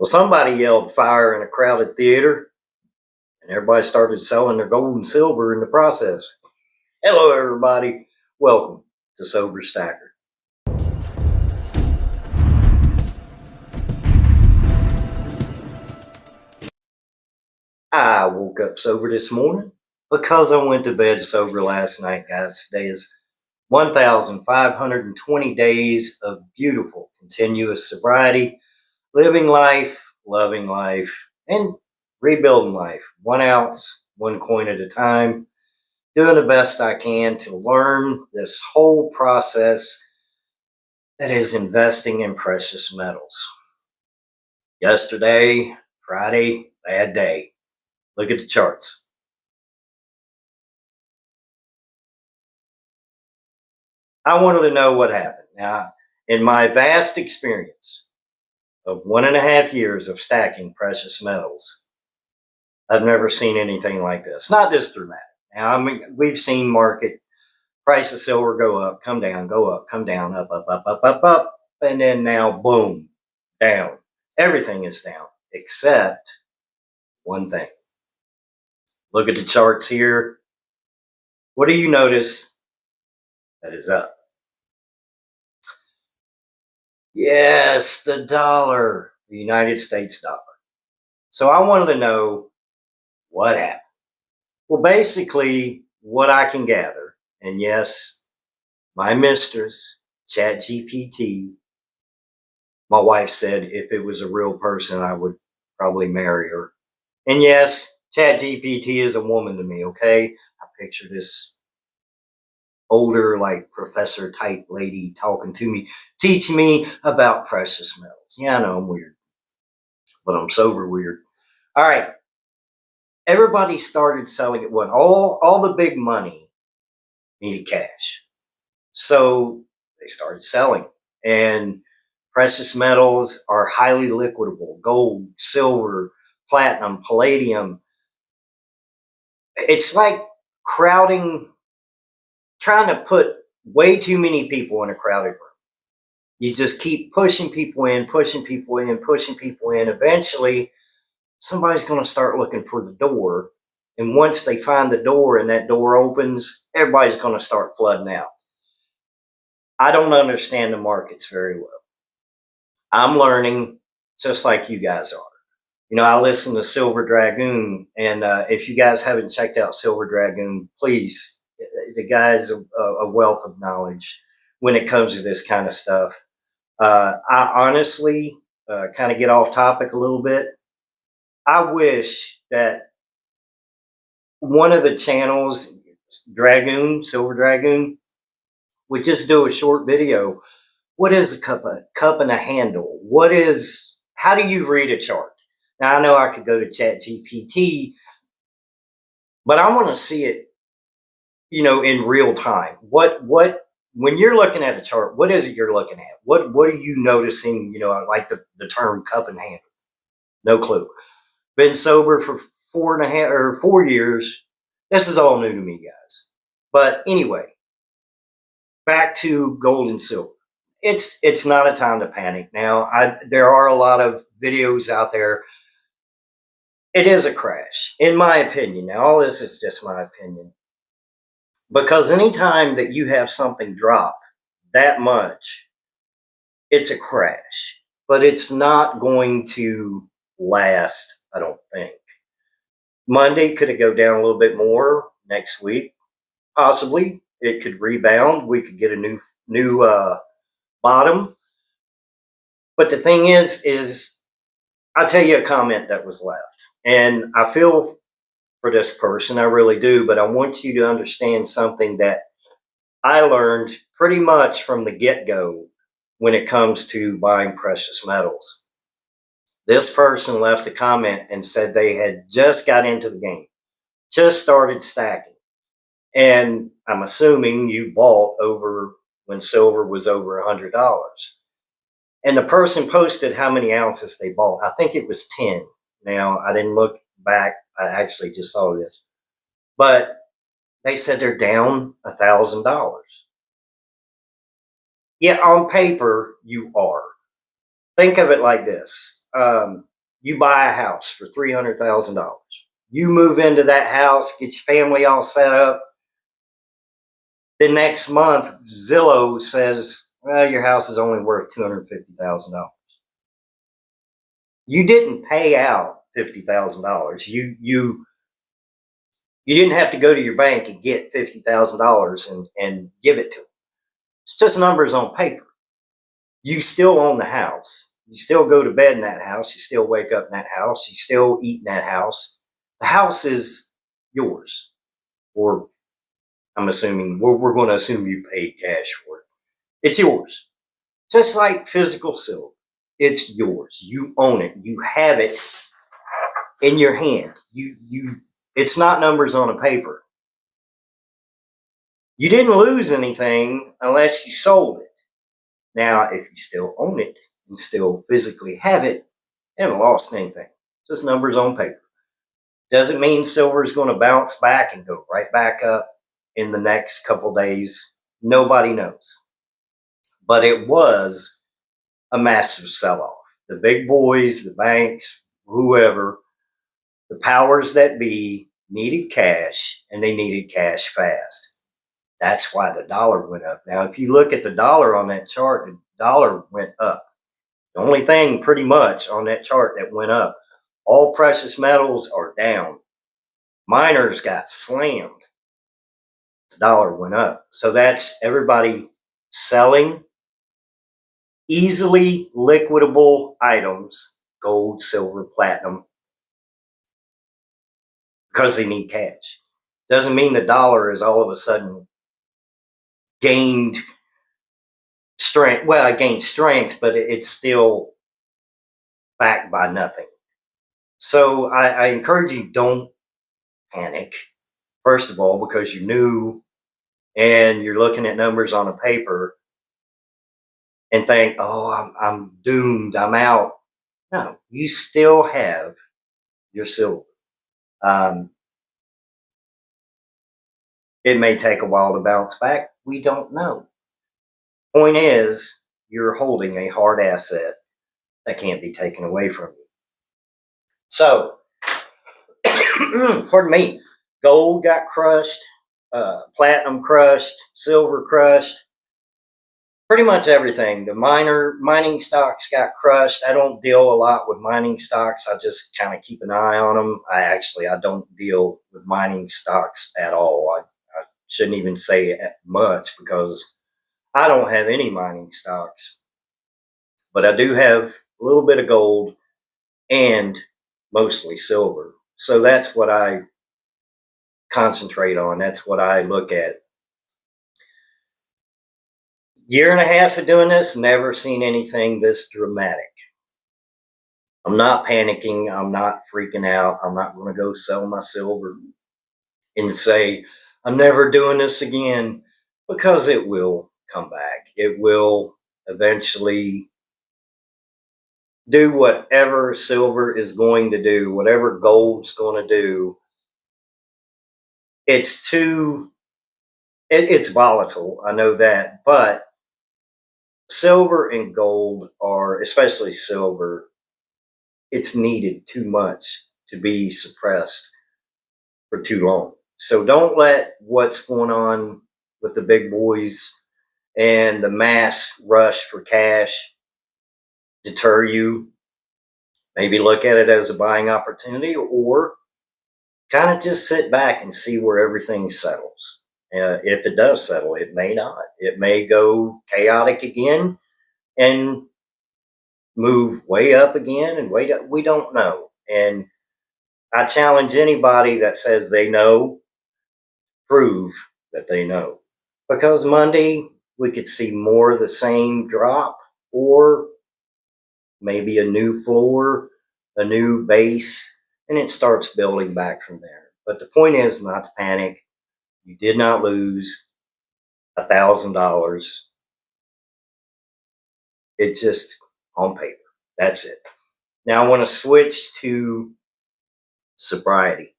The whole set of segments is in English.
Well, somebody yelled fire in a crowded theater, and everybody started selling their gold and silver in the process. Hello, everybody. Welcome to Sober Stacker. I woke up sober this morning because I went to bed sober last night, guys. Today is 1,520 days of beautiful, continuous sobriety, living life, loving life, and rebuilding life. 1 ounce, 1 coin at a time, doing the best I can to learn this whole process that is investing in precious metals. Yesterday, Friday, bad day. Look at the charts. I wanted to know what happened. Now, in my vast experience of 1.5 years of stacking precious metals, I've never seen anything like this. Not this dramatic. Now, I mean, we've seen market price of silver go up, come down, go up, come down, up, up, up, up, up, up, and then now, boom, down. Everything is down except one thing. Look at the charts here. What do you notice that is up? Yes, the dollar, the United States dollar. So I wanted to know what happened. Well, basically, what I can gather, and yes, my mistress, ChatGPT, my wife said if it was a real person, I would probably marry her. And yes, ChatGPT is a woman to me, okay? I picture this older, like professor type lady talking to me, teaching me about precious metals. Yeah, I know I'm weird, but I'm sober weird. All right. Everybody started selling at one. All the big money needed cash. So they started selling. And precious metals are highly liquidable. Gold, silver, platinum, palladium. It's like crowding, trying to put way too many people in a crowded room. You just keep pushing people in, pushing people in, pushing people in. Eventually, somebody's going to start looking for the door. And once they find the door and that door opens, everybody's going to start flooding out. I don't understand the markets very well. I'm learning just like you guys are. You know, I listen to Silver Dragoon, and if you guys haven't checked out Silver Dragoon, please, the guy's a wealth of knowledge when it comes to this kind of stuff. I honestly, kind of get off topic a little bit. I wish that one of the channels, Dragoon, Silver Dragoon, would just do a short video. What is a cup and a handle? How do you read a chart? Now, I know I could go to ChatGPT, but I want to see it, in real time. When you're looking at a chart, what is it you're looking at? What are you noticing? Like the term cup and handle. No clue. Been sober for 4 years. This is all new to me, guys. But anyway, back to gold and silver. It's not a time to panic now. There are a lot of videos out there. It is a crash, in my opinion. Now, all this is just my opinion. Because anytime that you have something drop that much, it's a crash. But it's not going to last, I don't think. Monday, could it go down a little bit more next week? Possibly. It could rebound. We could get a new bottom. But the thing is I'll tell you a comment that was left. And I feel for this person, I really do, but I want you to understand something that I learned pretty much from the get-go when it comes to buying precious metals. This person left a comment and said they had just got into the game, just started stacking. And I'm assuming you bought over when silver was over $100. And the person posted how many ounces they bought. I think it was 10. Now, I didn't look back. I actually just saw this. But they said they're down $1,000. Yeah, on paper, you are. Think of it like this. you buy a house for $300,000. You move into that house, get your family all set up. The next month, Zillow says, well, your house is only worth $250,000. You didn't pay out $50,000. You didn't have to go to your bank and get $50,000 and give it to them. It's just numbers on paper. You still own the house. You still go to bed in that house. You still wake up in that house. You still eat in that house. The house is yours. Or I'm assuming, we're going to assume you paid cash for it. It's yours. Just like physical silver. It's yours. You own it. You have it in your hand. It's not numbers on a paper. You didn't lose anything unless you sold it. Now, if you still own it and still physically have it, you haven't lost anything. It's just numbers on paper. Doesn't mean silver is going to bounce back and go right back up in the next couple days. Nobody knows. But it was a massive sell-off. The big boys, the banks, whoever, the powers that be needed cash, and they needed cash fast. That's why the dollar went up. Now, if you look at the dollar on that chart, the dollar went up. The only thing pretty much on that chart that went up. All precious metals are down. Miners got slammed. The dollar went up. So that's everybody selling easily liquidable items, gold, silver, platinum, because they need cash. Doesn't mean the dollar is all of a sudden gained strength. Well, it gained strength, but it's still backed by nothing. So I encourage you, don't panic. First of all, because you're new and you're looking at numbers on a paper and think, oh, I'm doomed, I'm out. No, you still have your silver. It may take a while to bounce back. We don't know. Point is, you're holding a hard asset that can't be taken away from you. So, pardon me, gold got crushed, platinum crushed, silver crushed, pretty much everything. The mining stocks got crushed. I don't deal a lot with mining stocks. I just kind of keep an eye on them. I don't deal with mining stocks at all. I shouldn't even say much because I don't have any mining stocks. But I do have a little bit of gold and mostly silver. So that's what I concentrate on. That's what I look at. Year and a half of doing this, never seen anything this dramatic. I'm not panicking. I'm not freaking out. I'm not going to go sell my silver and say, I'm never doing this again, because it will come back. It will eventually do whatever silver is going to do, whatever gold's going to do. It's volatile. I know that, but silver and gold are, especially silver, it's needed too much to be suppressed for too long. So don't let what's going on with the big boys and the mass rush for cash deter you. Maybe look at it as a buying opportunity, or kind of just sit back and see where everything settles. If it does settle, it may not. It may go chaotic again and move way up again and way up. We don't know. And I challenge anybody that says they know, prove that they know. Because Monday, we could see more of the same drop, or maybe a new floor, a new base, and it starts building back from there. But the point is not to panic. You did not lose $1,000. It's just on paper. That's it. Now I want to switch to sobriety.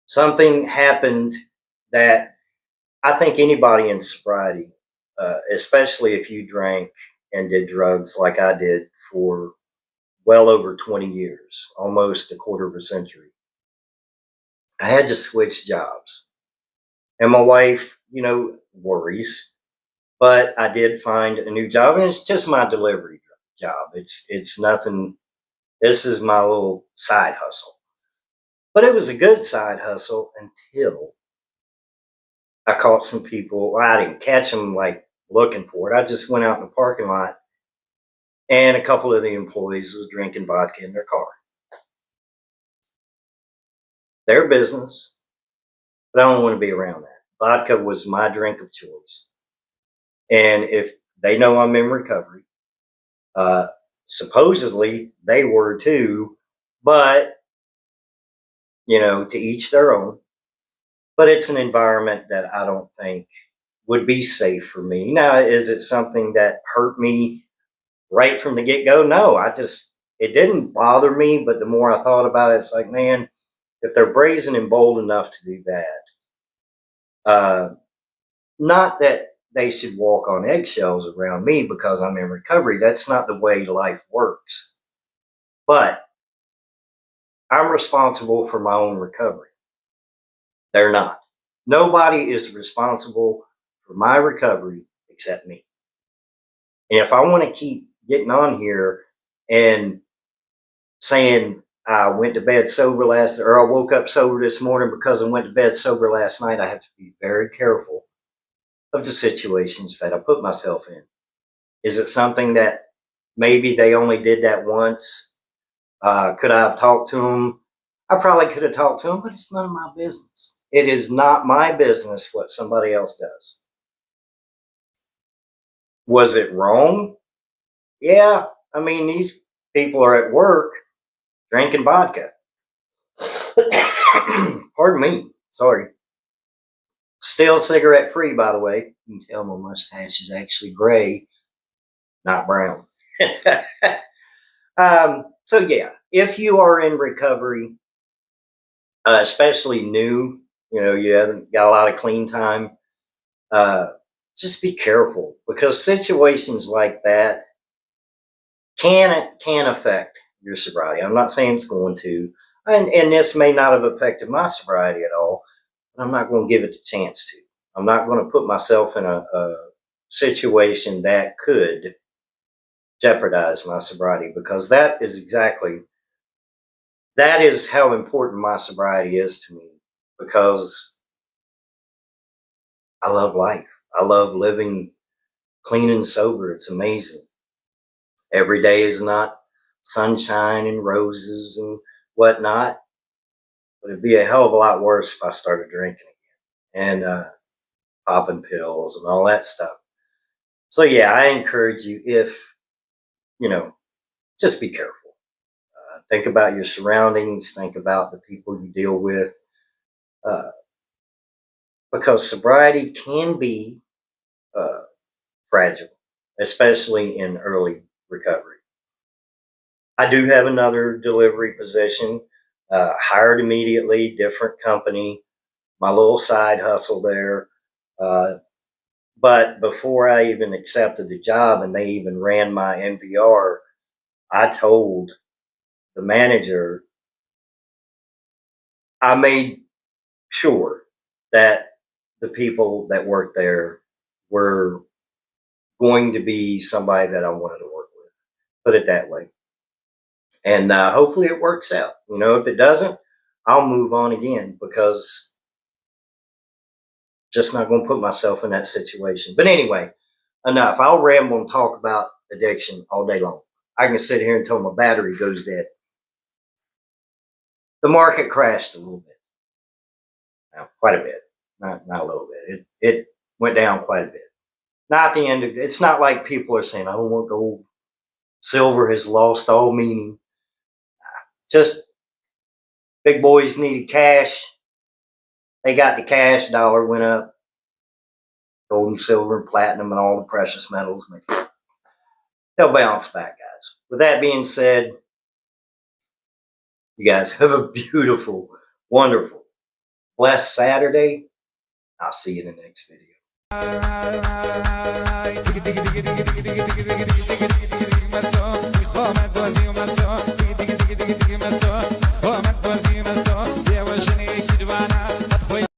Something happened that I think anybody in sobriety, especially if you drank and did drugs like I did for well over 20 years, almost a quarter of a century. I had to switch jobs. And my wife, worries, but I did find a new job, and it's just my delivery job. It's nothing. This is my little side hustle. But it was a good side hustle until I caught some people. Well, I didn't catch them like looking for it. I just went out in the parking lot, and a couple of the employees was drinking vodka in their car. Their business, but I don't want to be around that. Vodka was my drink of choice. And if they know I'm in recovery, supposedly they were too, but, to each their own. But it's an environment that I don't think would be safe for me. Now, is it something that hurt me right from the get go? No, it didn't bother me. But the more I thought about it, it's like, man, if they're brazen and bold enough to do that, not that they should walk on eggshells around me because I'm in recovery. That's not the way life works. But I'm responsible for my own recovery. They're not. Nobody is responsible for my recovery except me. And if I want to keep getting on here and saying I went to bed sober or I woke up sober this morning because I went to bed sober last night, I have to be very careful of the situations that I put myself in. Is it something that maybe they only did that once? Could I have talked to them? I probably could have talked to them, but it's none of my business. It is not my business what somebody else does. Was it wrong? Yeah. I mean, these people are at work drinking vodka. Pardon me. Sorry. Still cigarette free, by the way. You can tell my mustache is actually gray, not brown. So yeah, if you are in recovery, especially new, you haven't got a lot of clean time, just be careful because situations like that can affect your sobriety. I'm not saying it's going to, and this may not have affected my sobriety at all, but I'm not going to give it the chance to. I'm not going to put myself in a situation that could jeopardize my sobriety because that is how important my sobriety is to me because I love life. I love living clean and sober. It's amazing. Every day is not sunshine and roses and whatnot, but it'd be a hell of a lot worse if I started drinking again and popping pills and all that stuff. So yeah, I encourage you if, just be careful. Think about your surroundings. Think about the people you deal with. Because sobriety can be fragile, especially in early recovery. I do have another delivery position, hired immediately, different company, my little side hustle there. But before I even accepted the job and they even ran my NVR, I told the manager, I made sure that the people that worked there were going to be somebody that I wanted to work with. Put it that way. And hopefully it works out. If it doesn't, I'll move on again because just not going to put myself in that situation. But anyway, enough. I'll ramble and talk about addiction all day long. I can sit here until my battery goes dead. The market crashed a little bit. Now, quite a bit. Not a little bit. It went down quite a bit. Not the end of it. It's not like people are saying, I don't want gold. Silver has lost all meaning. Just big boys needed cash. They got the cash. Dollar went up. Gold and silver and platinum and all the precious metals. They'll bounce back, guys. With that being said, you guys have a beautiful, wonderful, blessed Saturday. I'll see you in the next video. tiki tiki me so.